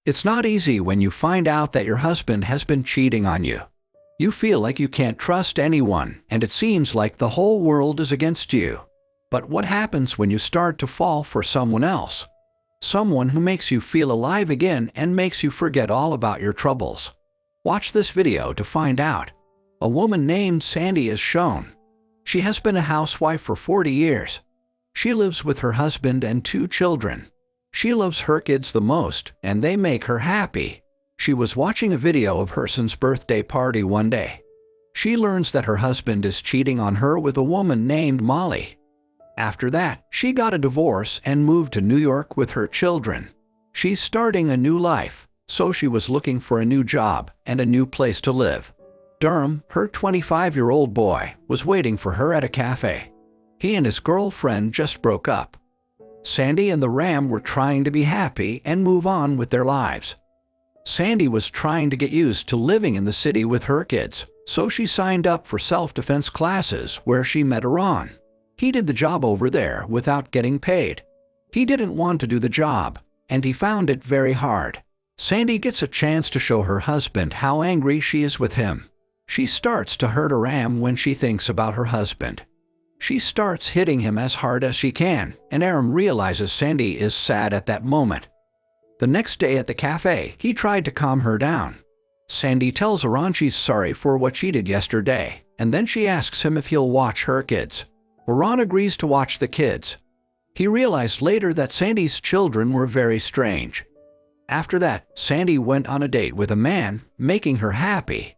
It's not easy when you find out that your husband has been cheating on you. You feel like you can't trust anyone, and it seems like the whole world is against you. But what happens when you start to fall for someone else? Someone who makes you feel alive again and makes you forget all about your troubles. Watch this video to find out. A woman named Sandy is shown. She has been a housewife for 40 years. She lives with her husband and 2 children. She loves her kids the most, and they make her happy. She was watching a video of her son's birthday party one day. She learns that her husband is cheating on her with a woman named Molly. After that, she got a divorce and moved to New York with her children. She's starting a new life, so she was looking for a new job and a new place to live. Aram, her 25-year-old boy, was waiting for her at a cafe. He and his girlfriend just broke up. Sandy and the Ram were trying to be happy and move on with their lives. Sandy was trying to get used to living in the city with her kids, so she signed up for self-defense classes where she met Aram. He did the job over there without getting paid. He didn't want to do the job, and he found it very hard. Sandy gets a chance to show her husband how angry she is with him. She starts to hurt Aram when she thinks about her husband. She starts hitting him as hard as she can, and Aram realizes Sandy is sad at that moment. The next day at the cafe, he tried to calm her down. Sandy tells Aram she's sorry for what she did yesterday, and then she asks him if he'll watch her kids. Aram agrees to watch the kids. He realized later that Sandy's children were very strange. After that, Sandy went on a date with a man, making her happy.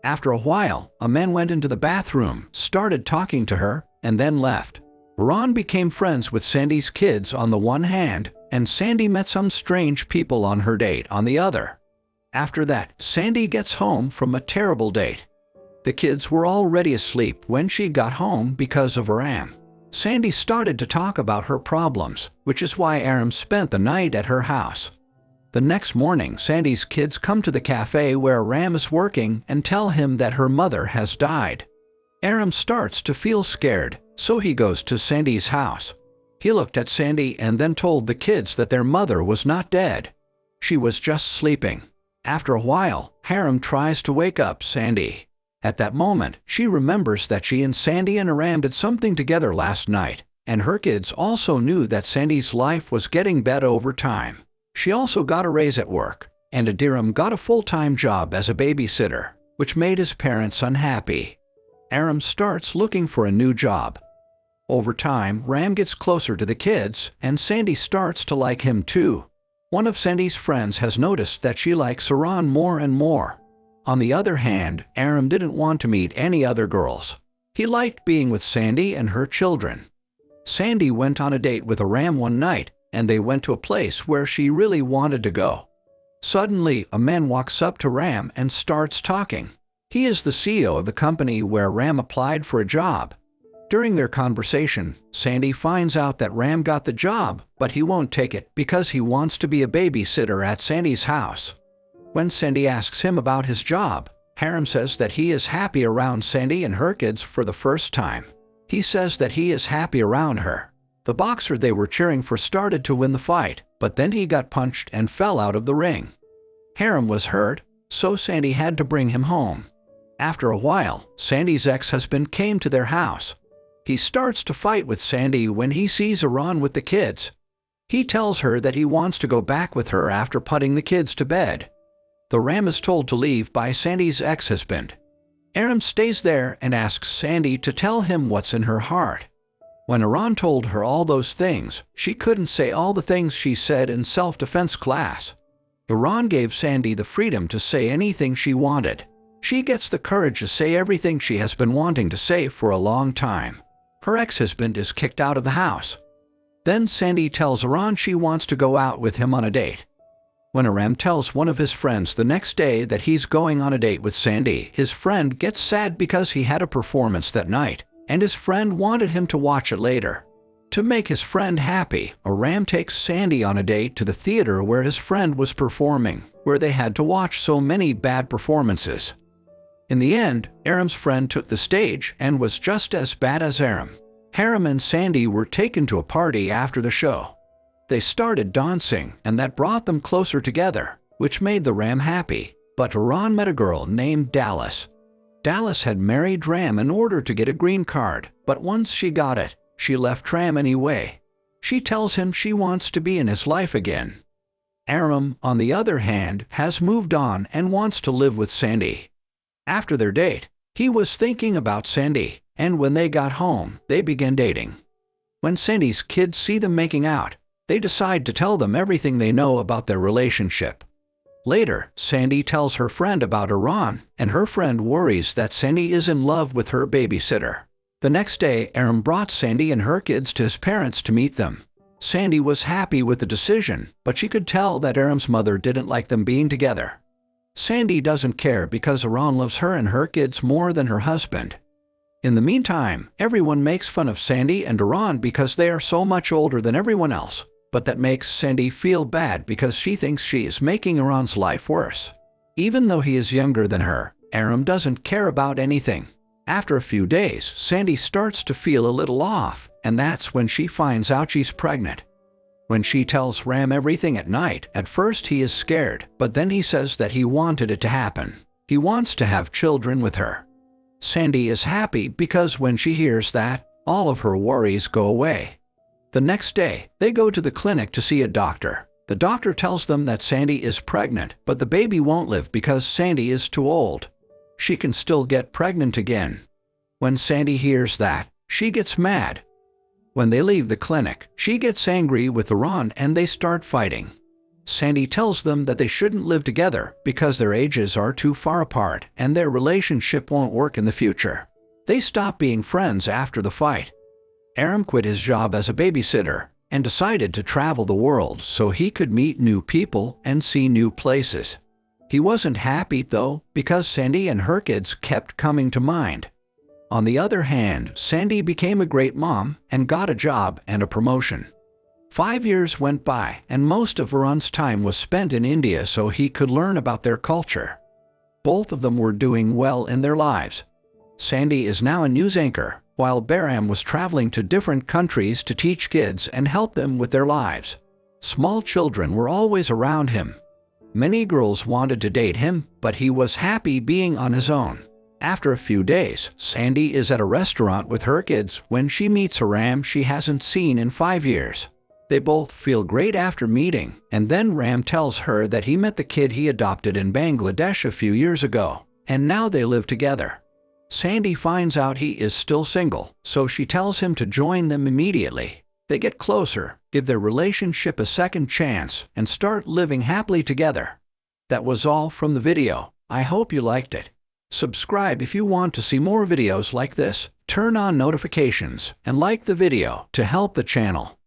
After a while, a man went into the bathroom, started talking to her, and then left. Aram became friends with Sandy's kids on the one hand, and Sandy met some strange people on her date on the other. After that, Sandy gets home from a terrible date. The kids were already asleep when she got home because of Aram. Sandy started to talk about her problems, which is why Aram spent the night at her house. The next morning, Sandy's kids come to the cafe where Aram is working and tell him that her mother has died. Aram starts to feel scared, so he goes to Sandy's house. He looked at Sandy and then told the kids that their mother was not dead. She was just sleeping. After a while, Aram tries to wake up Sandy. At that moment, she remembers that she and Sandy and Aram did something together last night, and her kids also knew that Sandy's life was getting better over time. She also got a raise at work, and Aram got a full-time job as a babysitter, which made his parents unhappy. Aram starts looking for a new job. Over time, Ram gets closer to the kids, and Sandy starts to like him too. One of Sandy's friends has noticed that she likes Aram more and more. On the other hand, Aram didn't want to meet any other girls. He liked being with Sandy and her children. Sandy went on a date with Aram one night, and they went to a place where she really wanted to go. Suddenly, a man walks up to Ram and starts talking. He is the CEO of the company where Ram applied for a job. During their conversation, Sandy finds out that Ram got the job, but he won't take it because he wants to be a babysitter at Sandy's house. When Sandy asks him about his job, Aram says that he is happy around Sandy and her kids for the first time. He says that he is happy around her. The boxer they were cheering for started to win the fight, but then he got punched and fell out of the ring. Aram was hurt, so Sandy had to bring him home. After a while, Sandy's ex-husband came to their house. He starts to fight with Sandy when he sees Aram with the kids. He tells her that he wants to go back with her after putting the kids to bed. The Ram is told to leave by Sandy's ex-husband. Aram stays there and asks Sandy to tell him what's in her heart. When Aram told her all those things, she couldn't say all the things she said in self-defense class. Aram gave Sandy the freedom to say anything she wanted. She gets the courage to say everything she has been wanting to say for a long time. Her ex-husband is kicked out of the house. Then Sandy tells Aram she wants to go out with him on a date. When Aram tells one of his friends the next day that he's going on a date with Sandy, his friend gets sad because he had a performance that night, and his friend wanted him to watch it later. To make his friend happy, Aram takes Sandy on a date to the theater where his friend was performing, where they had to watch so many bad performances. In the end, Aram's friend took the stage and was just as bad as Aram. Aram and Sandy were taken to a party after the show. They started dancing, and that brought them closer together. which made the Ram happy. But Aram met a girl named Dallas. Dallas had married Ram in order to get a green card, but once she got it, she left Ram anyway. She tells him she wants to be in his life again. Aram, on the other hand, has moved on and wants to live with Sandy. After their date, he was thinking about Sandy, and when they got home, they began dating. When Sandy's kids see them making out, they decide to tell them everything they know about their relationship. Later, Sandy tells her friend about Aram, and her friend worries that Sandy is in love with her babysitter. The next day, Aram brought Sandy and her kids to his parents to meet them. Sandy was happy with the decision, but she could tell that Aram's mother didn't like them being together. Sandy doesn't care because Aram loves her and her kids more than her husband. In the meantime, everyone makes fun of Sandy and Aram because they are so much older than everyone else, but that makes Sandy feel bad because she thinks she is making Aram's life worse. Even though he is younger than her, Aram doesn't care about anything. After a few days, Sandy starts to feel a little off, and that's when she finds out she's pregnant. When she tells Ram everything at night, at first he is scared, but then he says that he wanted it to happen. He wants to have children with her. Sandy is happy because when she hears that, all of her worries go away. The next day, they go to the clinic to see a doctor. The doctor tells them that Sandy is pregnant, but the baby won't live because Sandy is too old. She can still get pregnant again. When Sandy hears that, she gets mad. When they leave the clinic, she gets angry with Aram and they start fighting. Sandy tells them that they shouldn't live together because their ages are too far apart and their relationship won't work in the future. They stop being friends after the fight. Aram quit his job as a babysitter and decided to travel the world so he could meet new people and see new places. He wasn't happy, though, because Sandy and her kids kept coming to mind. On the other hand, Sandy became a great mom and got a job and a promotion. 5 years went by, and most of Aram's time was spent in India so he could learn about their culture. Both of them were doing well in their lives. Sandy is now a news anchor, while Aram was traveling to different countries to teach kids and help them with their lives. Small children were always around him. Many girls wanted to date him, but he was happy being on his own. After a few days, Sandy is at a restaurant with her kids when she meets Aram she hasn't seen in 5 years. They both feel great after meeting, and then Ram tells her that he met the kid he adopted in Bangladesh a few years ago, and now they live together. Sandy finds out he is still single, so she tells him to join them immediately. They get closer, give their relationship a second chance, and start living happily together. That was all from the video. I hope you liked it. Subscribe if you want to see more videos like this, turn on notifications, and like the video to help the channel.